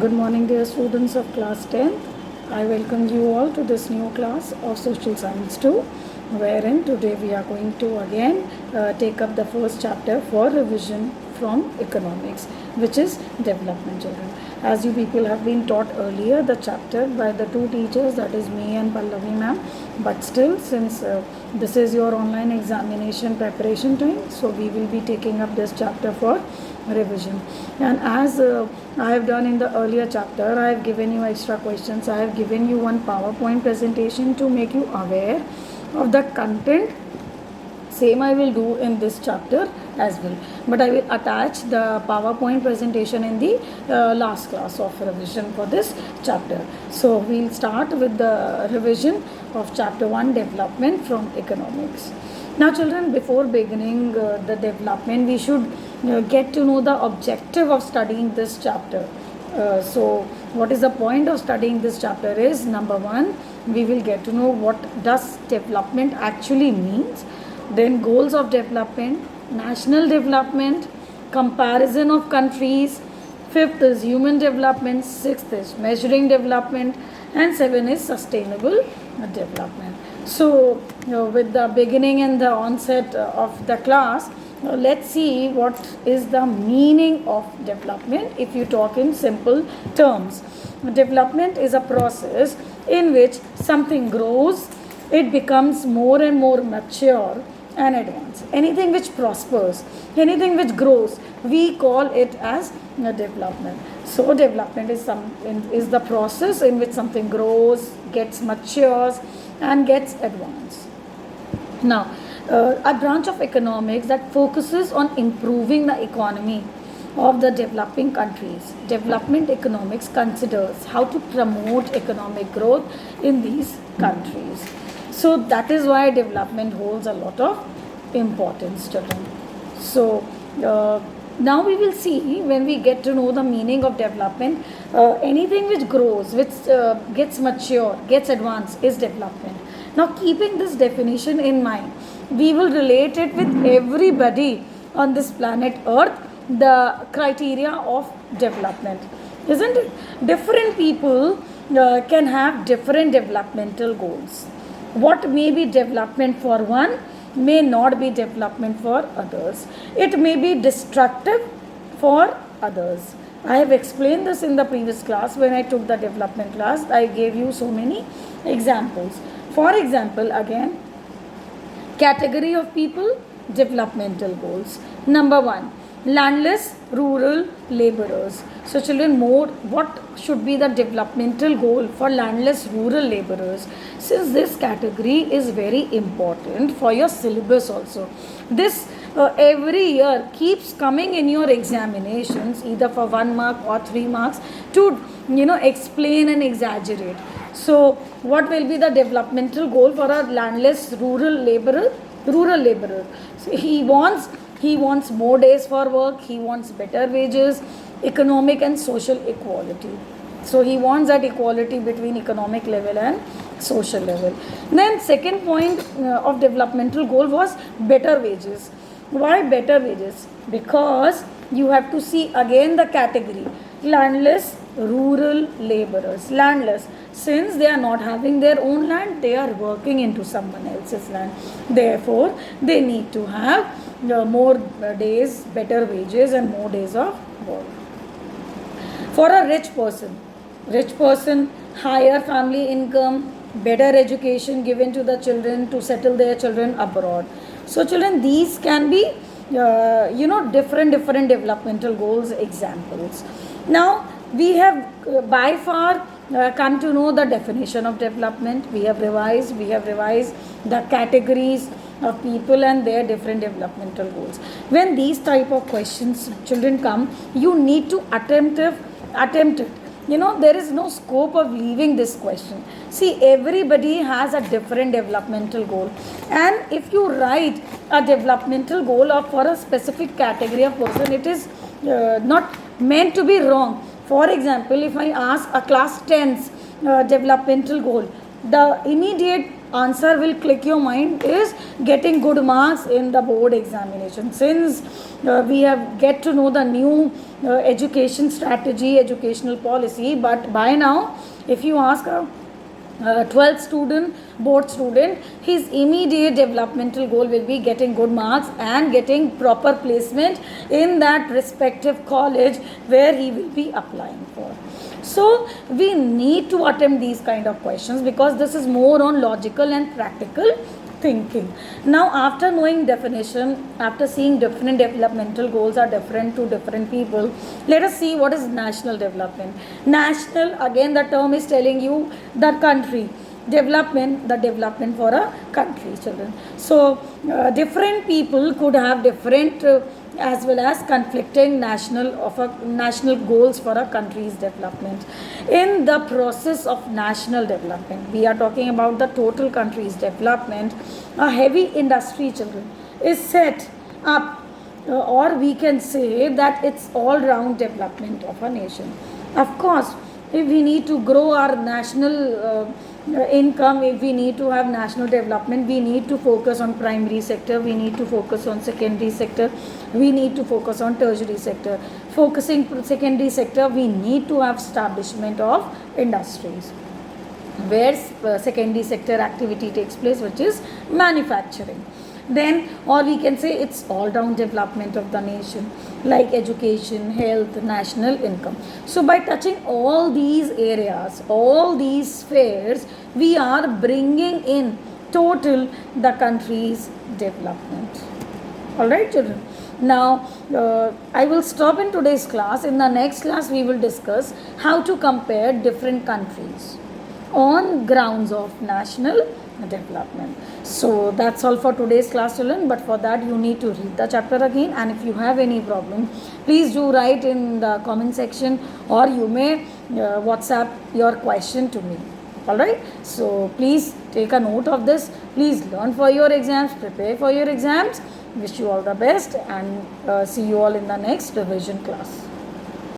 Good morning, dear students of class 10th. I welcome you all to this new class of Social Science 2, wherein today we are going to again take up the first chapter for revision from economics, which is development children. As you people have been taught earlier the chapter by the two teachers, that is me and Pallavi ma'am, but still since this is your online examination preparation time, so we will be taking up this chapter for revision. And as I have done in the earlier chapter, I have given you extra questions. I have given you one PowerPoint presentation to make you aware of the content. Same I will do in this chapter as well, but I will attach the PowerPoint presentation in the last class of revision for this chapter. So we'll start with the revision of chapter 1, development from economics. Now children, before beginning the development, we should get to know the objective of studying this chapter. So what is the point of studying this chapter is, number one, we will get to know what does development actually means, then goals of development, national development, comparison of countries, fifth is human development, sixth is measuring development, and seven is sustainable development. So with the beginning and the onset of the class, let's see what is the meaning of development if you talk in simple terms. Development is a process in which something grows, it becomes more and more mature and advanced. Anything which prospers, anything which grows, we call it as development. So development is the process in which something grows, gets matures and gets advanced. Now, a branch of economics that focuses on improving the economy of the developing countries. Development economics considers how to promote economic growth in these countries. So that is why development holds a lot of importance, children. So now we will see, when we get to know the meaning of development, anything which grows, which gets mature, gets advanced is development. Now keeping this definition in mind, we will relate it with everybody on this planet Earth, the criteria of development, isn't it? Different people can have different developmental goals. What may be development for one may not be development for others. It may be destructive for others. I have explained this in the previous class. When I took the development class, I gave you so many examples. For example, again, category of people, developmental goals. Number one, landless rural laborers. So children, what should be the developmental goal for landless rural laborers? Since this category is very important for your syllabus also, this every year keeps coming in your examinations, either for 1 mark or 3 marks, to explain and exaggerate. So what will be the developmental goal for a landless rural laborer? So he wants more days for work, he wants better wages, economic and social equality. So he wants that equality between economic level and social level. Then second point of developmental goal was better wages. Why better wages? Because you have to see again the category, landless rural laborers. Landless, since they are not having their own land, they are working into someone else's land. Therefore, they need to have more days, better wages and more days of work. For a rich person, higher family income, better education given to the children to settle their children abroad. So children, these can be different developmental goals examples. Now we have by far come to know the definition of development. We have revised the categories of people and their different developmental goals. When these type of questions, children, come, you need to attempt it. There is no scope of leaving this question. See, everybody has a different developmental goal, and if you write a developmental goal for a specific category of person, it is not meant to be wrong. For example, if I ask a class 10's developmental goal, the immediate answer will click your mind is getting good marks in the board examination. Since we have get to know the new education strategy, educational policy, but by now if you ask a 12th student, board student, his immediate developmental goal will be getting good marks and getting proper placement in that respective college where he will be applying for. So we need to attempt these kind of questions because this is more on logical and practical thinking. Now after knowing definition, after seeing different developmental goals are different to different people, let us see what is national development. National, again the term is telling you the country. Development, the development for a country, children. So different people could have different as well as conflicting national goals for a country's development. In the process of national development, we are talking about the total country's development. A heavy industry, children, is set up, or we can say that it's all round development of a nation. Of course, if we need to grow our national income, if we need to have national development, we need to focus on primary sector, we need to focus on secondary sector, we need to focus on tertiary sector. Focusing secondary sector, we need to have establishment of industries where secondary sector activity takes place, which is manufacturing. Then, or we can say it's all round development of the nation, like education, health, national income. So by touching all these areas, all these spheres, we are bringing in total the country's development. Alright, children. Now I will stop in today's class. In the next class we will discuss how to compare different countries on grounds of national development. So that's all for today's class, children, but for that you need to read the chapter again, and if you have any problem, please do write in the comment section, or you may WhatsApp your question to me. Alright, so please take a note of this. Please learn for your exams, prepare for your exams. Wish you all the best, and see you all in the next revision class.